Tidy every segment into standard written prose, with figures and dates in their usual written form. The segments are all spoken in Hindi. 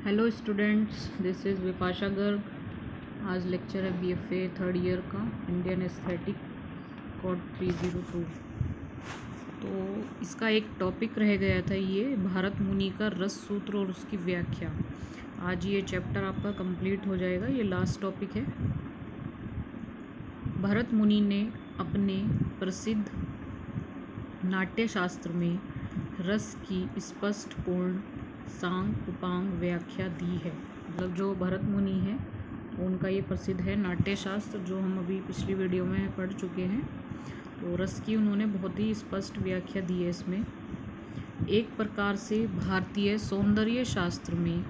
Hello students, this is Vipasha Garg. आज लेक्चर है बीएफए थर्ड ईयर का इंडियन एस्थेटिक कोड 302। तो इसका एक टॉपिक रह गया था, ये भरत मुनि का रस सूत्र और उसकी व्याख्या। आज ये चैप्टर आपका कंप्लीट हो जाएगा। ये लास्ट टॉपिक है। भरत मुनि ने अपने प्रसिद्ध नाट्य शास्त्र में रस की स्पष्ट पूर्ण सांग उपांग व्याख्या दी है। मतलब जो भरत मुनि है उनका ये प्रसिद्ध है नाट्य शास्त्र, जो हम अभी पिछली वीडियो में पढ़ चुके हैं। तो रस की उन्होंने बहुत ही स्पष्ट व्याख्या दी है इसमें। एक प्रकार से भारतीय सौंदर्य शास्त्र में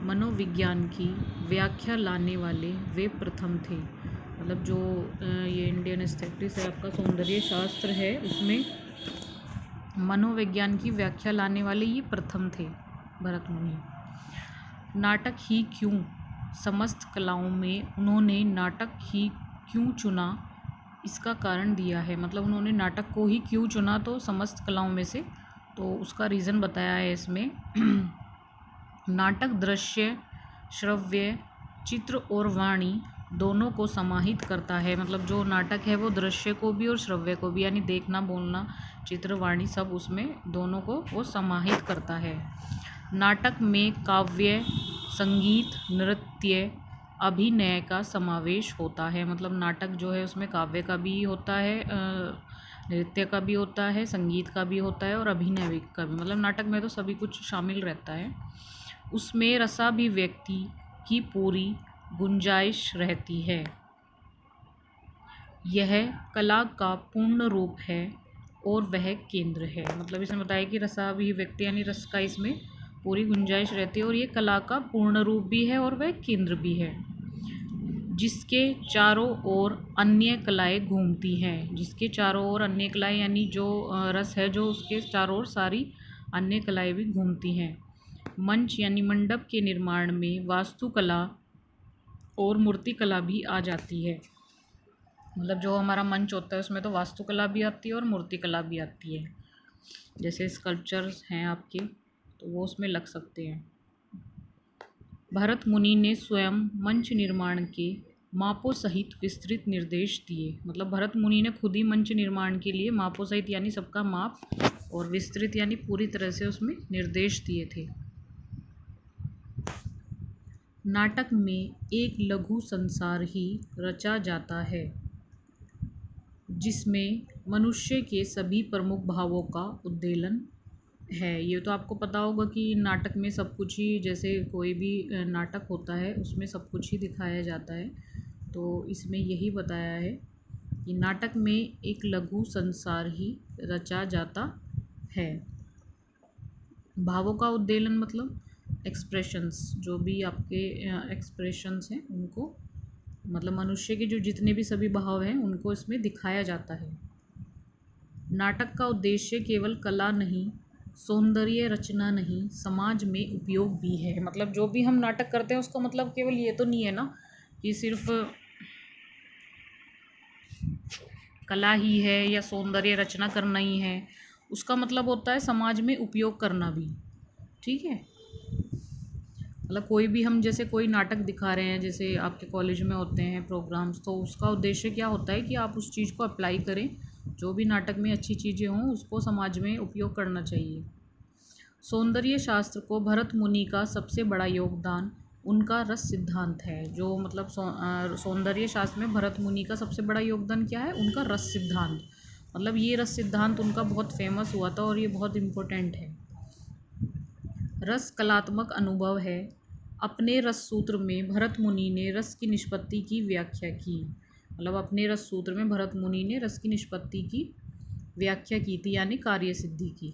मनोविज्ञान की व्याख्या लाने वाले वे प्रथम थे। मतलब जो ये इंडियन एस्थेटिक्स है आपका सौंदर्य शास्त्र है, उसमें मनोविज्ञान की व्याख्या लाने वाले ये प्रथम थे भरत मुनि। नाटक ही क्यों, समस्त कलाओं में उन्होंने नाटक ही क्यों चुना, इसका कारण दिया है। मतलब उन्होंने नाटक को ही क्यों चुना, तो समस्त कलाओं में से, तो उसका रीज़न बताया है इसमें। नाटक दृश्य, श्रव्य, चित्र और वाणी दोनों को समाहित करता है। मतलब जो नाटक है वो दृश्य को भी और श्रव्य को भी, यानी देखना, बोलना, चित्र, वाणी सब उसमें दोनों को वो समाहित करता है। नाटक में काव्य, संगीत, नृत्य, अभिनय का समावेश होता है। मतलब नाटक जो है उसमें काव्य का भी होता है, नृत्य का भी होता है, संगीत का भी होता है और अभिनय का भी। मतलब नाटक में तो सभी कुछ शामिल रहता है। उसमें रसाभिव्यक्ति की पूरी गुंजाइश रहती है। यह कला का पूर्ण रूप है और वह केंद्र है। मतलब इसमें बताया कि रसाभिव्यक्ति यानी रस का इसमें पूरी गुंजाइश रहती है और ये कला का पूर्ण रूप भी है और वह केंद्र भी है। जिसके चारों ओर अन्य कलाएं घूमती हैं। जिसके चारों ओर अन्य कलाएं यानी जो रस है, जो उसके चारों ओर सारी अन्य कलाएं भी घूमती हैं। मंच यानी मंडप के निर्माण में वास्तुकला और मूर्तिकला भी आ जाती है। मतलब जो हमारा मंच होता है उसमें तो वास्तुकला भी आती है और मूर्तिकला भी आती है। जैसे स्कल्पचर्स हैं आपके, तो वो उसमें लग सकते हैं। भरत मुनि ने स्वयं मंच निर्माण के मापों सहित विस्तृत निर्देश दिए। मतलब भरत मुनि ने खुद ही मंच निर्माण के लिए मापों सहित यानी सबका माप और विस्तृत यानी पूरी तरह से उसमें निर्देश दिए थे। नाटक में एक लघु संसार ही रचा जाता है, जिसमें मनुष्य के सभी प्रमुख भावों का उद्दोलन है। ये तो आपको पता होगा कि नाटक में सब कुछ ही, जैसे कोई भी नाटक होता है उसमें सब कुछ ही दिखाया जाता है। तो इसमें यही बताया है कि नाटक में एक लघु संसार ही रचा जाता है। भावों का उद्दोलन मतलब एक्सप्रेशंस, जो भी आपके एक्सप्रेशंस हैं उनको, मतलब मनुष्य के जो जितने भी सभी भाव हैं उनको इसमें दिखाया जाता है। नाटक का उद्देश्य केवल कला नहीं, सौंदर्य रचना नहीं, समाज में उपयोग भी है। मतलब जो भी हम नाटक करते हैं उसका मतलब केवल ये तो नहीं है ना कि सिर्फ कला ही है या सौंदर्य रचना करना ही है। उसका मतलब होता है समाज में उपयोग करना भी। ठीक है, मतलब कोई भी हम जैसे कोई नाटक दिखा रहे हैं, जैसे आपके कॉलेज में होते हैं प्रोग्राम्स, तो उसका उद्देश्य क्या होता है कि आप उस चीज़ को अप्लाई करें। जो भी नाटक में अच्छी चीज़ें हों उसको समाज में उपयोग करना चाहिए। सौंदर्य शास्त्र को भरत मुनि का सबसे बड़ा योगदान उनका रस सिद्धांत है। जो मतलब सौंदर्य शास्त्र में भरत मुनि का सबसे बड़ा योगदान क्या है, उनका रस सिद्धांत। मतलब ये रस सिद्धांत उनका बहुत फेमस हुआ था और ये बहुत इम्पोर्टेंट है। रस कलात्मक अनुभव है। अपने रस सूत्र में भरत मुनि ने रस की निष्पत्ति की व्याख्या की। मतलब अपने रस सूत्र में भरत मुनि ने रस की निष्पत्ति की व्याख्या की थी, यानी कार्य सिद्धि की।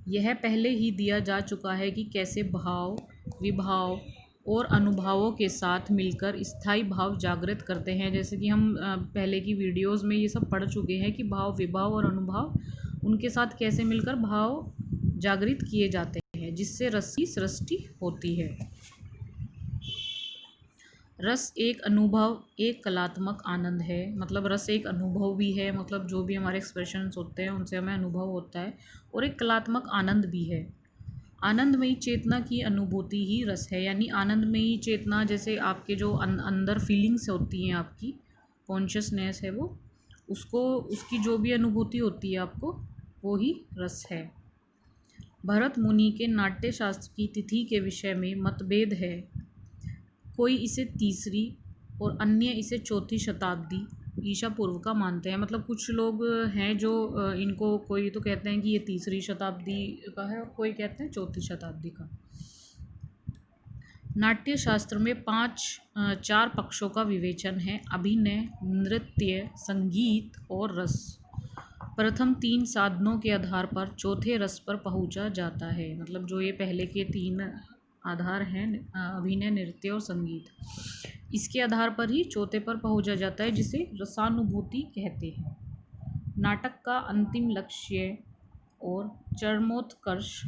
यह पहले ही दिया जा चुका है कि कैसे भाव, विभाव और अनुभवों के साथ मिलकर स्थायी भाव जागृत करते हैं। जैसे कि हम पहले की वीडियोस में ये सब पढ़ चुके हैं कि भाव, विभाव और अनुभव उनके साथ कैसे मिलकर भाव जागृत किए जाते हैं, जिससे रस की सृष्टि होती है। रस एक अनुभव, एक कलात्मक आनंद है। मतलब रस एक अनुभव भी है, मतलब जो भी हमारे एक्सप्रेशंस होते हैं उनसे हमें अनुभव होता है, और एक कलात्मक आनंद भी है। आनंदमयी चेतना की अनुभूति ही रस है, यानी आनंदमयी चेतना जैसे आपके जो अंदर फीलिंग्स होती हैं, आपकी कॉन्शियसनेस है वो, उसको उसकी जो भी अनुभूति होती है आपको, वो ही रस है। भरत मुनि के नाट्य शास्त्र की तिथि के विषय में मतभेद है। कोई इसे तीसरी और अन्य इसे चौथी शताब्दी ईसा पूर्व का मानते हैं। मतलब कुछ लोग हैं जो इनको, कोई तो कहते हैं कि ये तीसरी शताब्दी का है और कोई कहते हैं चौथी शताब्दी का। नाट्य शास्त्र में चार पक्षों का विवेचन है: अभिनय, नृत्य, संगीत और रस। प्रथम तीन साधनों के आधार पर चौथे रस पर पहुंचा जाता है। मतलब जो ये पहले के तीन आधार हैं, अभिनय, नृत्य और संगीत, इसके आधार पर ही चौथे पर पहुंचा जाता है, जिसे रसानुभूति कहते हैं। नाटक का अंतिम लक्ष्य और चरमोत्कर्ष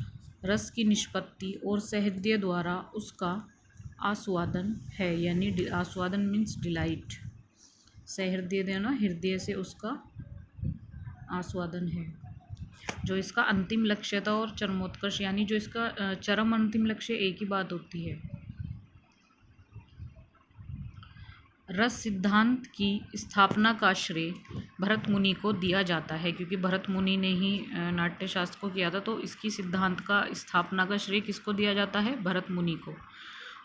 रस की निष्पत्ति और सहृदय द्वारा उसका आस्वादन है, यानी आस्वादन मीन्स डिलाइट, सहृदय देना, हृदय से उसका आस्वादन है। जो इसका अंतिम लक्ष्य था और चरमोत्कर्ष, यानी जो इसका चरम अंतिम लक्ष्य, एक ही बात होती है। रस सिद्धांत की स्थापना का श्रेय भरत मुनि को दिया जाता है, क्योंकि भरत मुनि ने ही नाट्य शास्त्र को किया था, तो इसकी सिद्धांत का स्थापना का श्रेय किसको दिया जाता है? भरत मुनि को।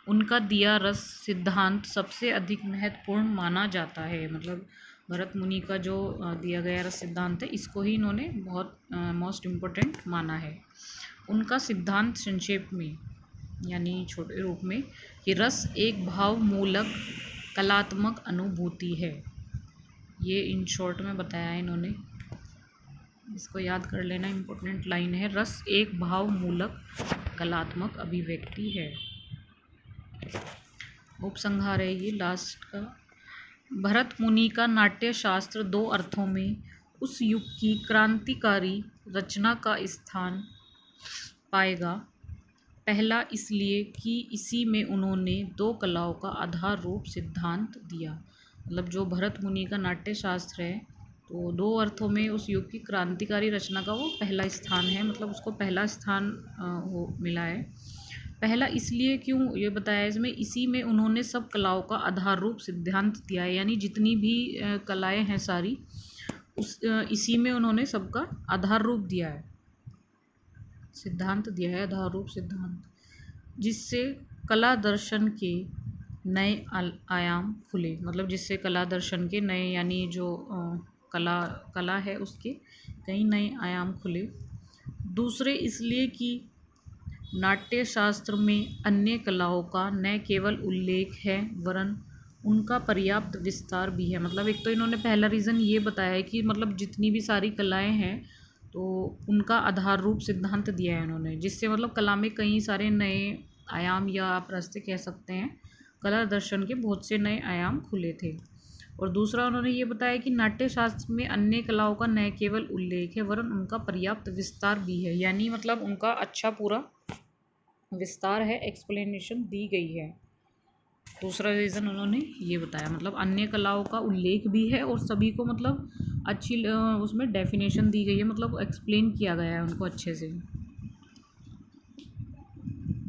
उनका दिया रस सिद्धांत सबसे अधिक महत्वपूर्ण माना जाता है। मतलब भरत मुनि का जो दिया गया रस सिद्धांत है, इसको ही इन्होंने बहुत मोस्ट इम्पोर्टेंट माना है। उनका सिद्धांत संक्षेप में, यानी छोटे रूप में, कि रस एक भावमूलक कलात्मक अनुभूति है। ये इन शॉर्ट में बताया है इन्होंने, इसको याद कर लेना, इम्पोर्टेंट लाइन है। रस एक भावमूलक कलात्मक अभिव्यक्ति है। उपसंहार है ये लास्ट का। भरत मुनि का नाट्य शास्त्र दो अर्थों में उस युग की क्रांतिकारी रचना का स्थान पाएगा। पहला इसलिए कि इसी में उन्होंने दो कलाओं का आधार रूप सिद्धांत दिया। मतलब जो भरत मुनि का नाट्य शास्त्र है, तो दो अर्थों में उस युग की क्रांतिकारी रचना का वो पहला स्थान है, मतलब उसको पहला स्थान वो मिला है। पहला इसलिए क्यों ये बताया है इसमें, इसी में उन्होंने सब कलाओं का आधार रूप सिद्धांत दिया है, यानी जितनी भी कलाएं हैं सारी, इसी में उन्होंने सबका आधार रूप दिया है, सिद्धांत दिया है, आधार रूप सिद्धांत, जिससे कला दर्शन के नए आयाम खुले। मतलब जिससे कला दर्शन के नए, यानी जो कला है उसके कई नए आयाम खुले। दूसरे इसलिए कि नाट्य शास्त्र में अन्य कलाओं का न केवल उल्लेख है वरन उनका पर्याप्त विस्तार भी है। मतलब एक तो इन्होंने पहला रीज़न ये बताया है कि मतलब जितनी भी सारी कलाएं हैं तो उनका आधार रूप सिद्धांत दिया है इन्होंने, जिससे मतलब कला में कई सारे नए आयाम, या आप रास्ते कह सकते हैं, कला दर्शन के बहुत से नए आयाम खुले थे। और दूसरा उन्होंने ये बताया कि नाट्य शास्त्र में अन्य कलाओं का न केवल उल्लेख है वरन उनका पर्याप्त विस्तार भी है, यानी मतलब उनका अच्छा पूरा विस्तार है, एक्सप्लेनेशन दी गई है। दूसरा रीज़न उन्होंने ये बताया, मतलब अन्य कलाओं का उल्लेख भी है और सभी को मतलब अच्छी उसमें डेफिनेशन दी गई है, मतलब एक्सप्लेन किया गया है उनको अच्छे से।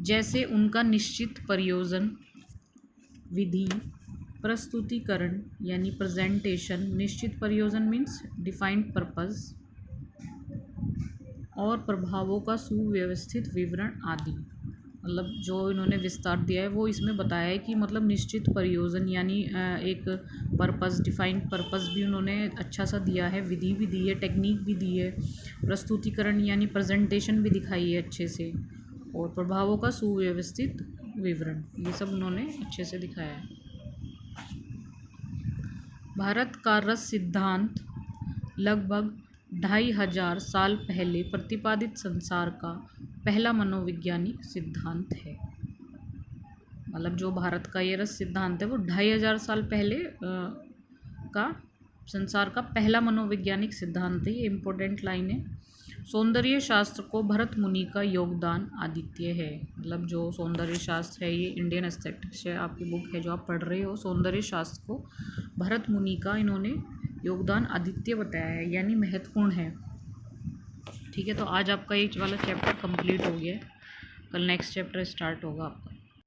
जैसे उनका निश्चित प्रयोजन, विधि, प्रस्तुतिकरण यानी प्रेजेंटेशन, निश्चित प्रयोजन मीन्स डिफाइंड पर्पस, और प्रभावों का सुव्यवस्थित विवरण आदि। मतलब जो इन्होंने विस्तार दिया है वो इसमें बताया है कि मतलब निश्चित प्रयोजन यानी एक पर्पस, डिफाइंड पर्पस भी उन्होंने अच्छा सा दिया है, विधि भी दी है, टेक्निक भी दी है, प्रस्तुतिकरण यानी प्रेजेंटेशन भी दिखाई है अच्छे से, और प्रभावों का सुव्यवस्थित विवरण, ये सब उन्होंने अच्छे से दिखाया है। भारत का रस सिद्धांत लगभग 2500 साल पहले प्रतिपादित संसार का पहला मनोवैज्ञानिक सिद्धांत है। मतलब जो भारत का ये रस सिद्धांत है वो 2500 साल पहले का संसार का पहला मनोवैज्ञानिक सिद्धांत है। ये इम्पोर्टेंट लाइन है। सौंदर्य शास्त्र को भरत मुनि का योगदान अद्वितीय है। मतलब जो सौंदर्य शास्त्र है, ये इंडियन एस्थेटिक्स है, आपकी बुक है जो आप पढ़ रहे हो, सौंदर्य शास्त्र को भरत मुनि का इन्होंने योगदान अद्वितीय बताया है, यानी महत्वपूर्ण है। ठीक है, तो आज आपका ये वाला चैप्टर कंप्लीट हो गया है। कल नेक्स्ट चैप्टर स्टार्ट होगा आपका।